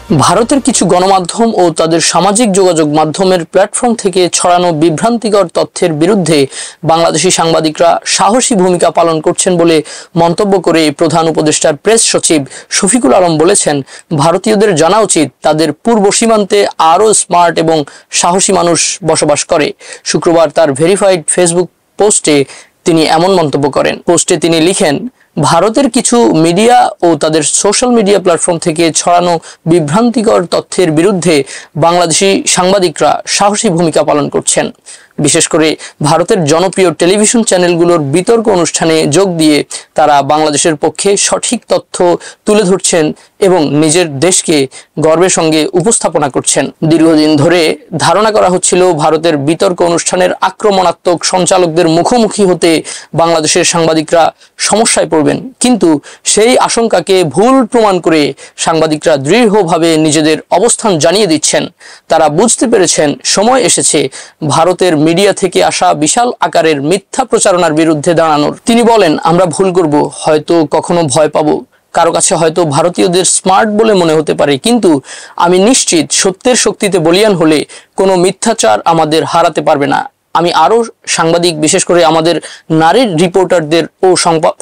ভারতের কিছু গণমাধ্যম ও তাদের সামাজিক যোগাযোগ মাধ্যমের প্ল্যাটফর্ম থেকে ছড়ানো বিভ্রান্তিকর তথ্যের বিরুদ্ধে বাংলাদেশি সাংবাদিকরা সাহসী ভূমিকা পালন করছেন বলে মন্তব্য করে প্রধান উপদেষ্টার প্রেস সচিব শফিকুল আলম বলেছেন, ভারতীয়দের জানা উচিত তাদের পূর্ব সীমান্তে আরও স্মার্ট এবং সাহসী মানুষ বসবাস করে। শুক্রবার তার ভেরিফাইড ফেসবুক পোস্টে তিনি এমন মন্তব্য করেন। পোস্টে তিনি লিখেন, ভারতের কিছু মিডিয়া ও তাদের সোশ্যাল মিডিয়া প্ল্যাটফর্ম থেকে ছড়ানো বিভ্রান্তিকর তথ্যের বিরুদ্ধে বাংলাদেশি সাংবাদিকরা সাহসী ভূমিকা পালন করছেন। বিশেষ করে ভারতের জনপ্রিয় টেলিভিশন চ্যানেলগুলোর বিতর্ক অনুষ্ঠানে যোগ দিয়ে তারা বাংলাদেশের পক্ষে সঠিক তথ্য তুলে ধরছেন এবং নিজের দেশকে গর্বের সঙ্গে উপস্থাপনা করছেন। দীর্ঘদিন ধরে ধারণা করা হচ্ছিল ভারতের বিতর্ক অনুষ্ঠানের আক্রমণাত্মক সঞ্চালকদের মুখোমুখি হতে বাংলাদেশের সাংবাদিকরা সমস্যায় পড়বেন, কিন্তু সেই আশঙ্কাকে ভুল প্রমাণ করে সাংবাদিকরা দৃঢ়ভাবে নিজেদের অবস্থান জানিয়ে দিচ্ছেন। তারা বুঝতে পেরেছেন সময় এসেছে ভারতের মিডিয়া থেকে আসা বিশাল আকারের মিথ্যা প্রচারণার বিরুদ্ধে দাঁড়ানোর। তিনি বলেন, আমরা ভুল করব, হয়তো কখনো ভয় পাবো, কারো কাছে হয়তো ভারতীয়দের স্মার্ট বলে মনে হতে পারে, কিন্তু আমি নিশ্চিত সত্যের শক্তিতে বলীয়ান হলে কোনো মিথ্যাচার আমাদের হারাতে পারবে না। আমি আরও সাংবাদিক, বিশেষ করে আমাদের নারীর রিপোর্টারদের ও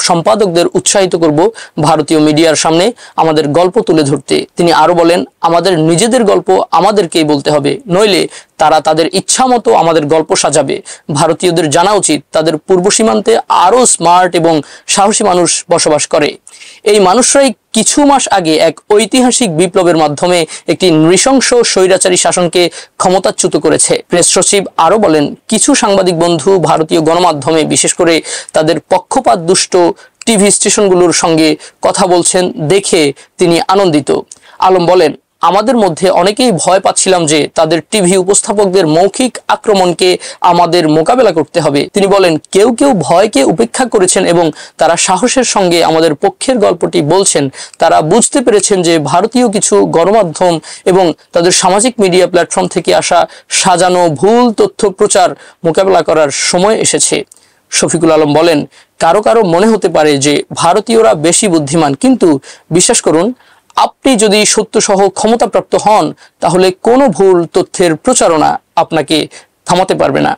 সম্পাদকদের উৎসাহিত করব ভারতীয় মিডিয়ার সামনে আমাদের গল্প তুলে ধরতে। তিনি আরও বলেন, আমাদের নিজেদের গল্প আমাদেরকেই বলতে হবে, নইলে তারা তাদের ইচ্ছা মতো আমাদের গল্প সাজাবে। ভারতীয়দের জানা উচিত তাদের পূর্ব সীমান্তে আরও স্মার্ট এবং সাহসী মানুষ বসবাস করে। এই মানুষরাই কিছু মাস আগে এক ঐতিহাসিক বিপ্লবের মাধ্যমে একটি নৃশংস স্বৈরাচারী শাসনকে ক্ষমতাচ্যুত করেছে। প্রেস সচিব আরও বলেন, কিছু সাংবাদিক বন্ধু ভারতীয় গণমাধ্যমে, বিশেষ করে তাদের পক্ষপাত দুষ্ট টিভি স্টেশনগুলোর সঙ্গে কথা বলছেন দেখে তিনি আনন্দিত। আলম বলেন, আমাদের মধ্যে অনেকেই ভয় পাচ্ছিলাম যে তাদের টিভি উপস্থাপকদের মৌখিক আক্রমণকে আমাদের মোকাবেলা করতে হবে। তিনি বলেন, কেউ কেউ ভয়কে উপেক্ষা করেছেন এবং তারা সাহসের সঙ্গে আমাদের পক্ষের গল্পটি বলছেন। তারা বুঝতে পেরেছেন যে ভারতীয় কিছু গণমাধ্যম এবং তাদের সামাজিক মিডিয়া প্ল্যাটফর্ম থেকে আসা সাজানো ভুল তথ্য প্রচার মোকাবেলা করার সময় এসেছে। শফিকুল আলম বলেন, কারো কারো মনে হতে পারে যে ভারতীয়রা বেশি বুদ্ধিমান, কিন্তু বিশ্বাস করুন, আপনি যদি সত্যসহ ক্ষমতাপ্রাপ্ত হন তাহলে কোনো ভুল তথ্যের প্রচারণা আপনাকে থামাতে পারবে না।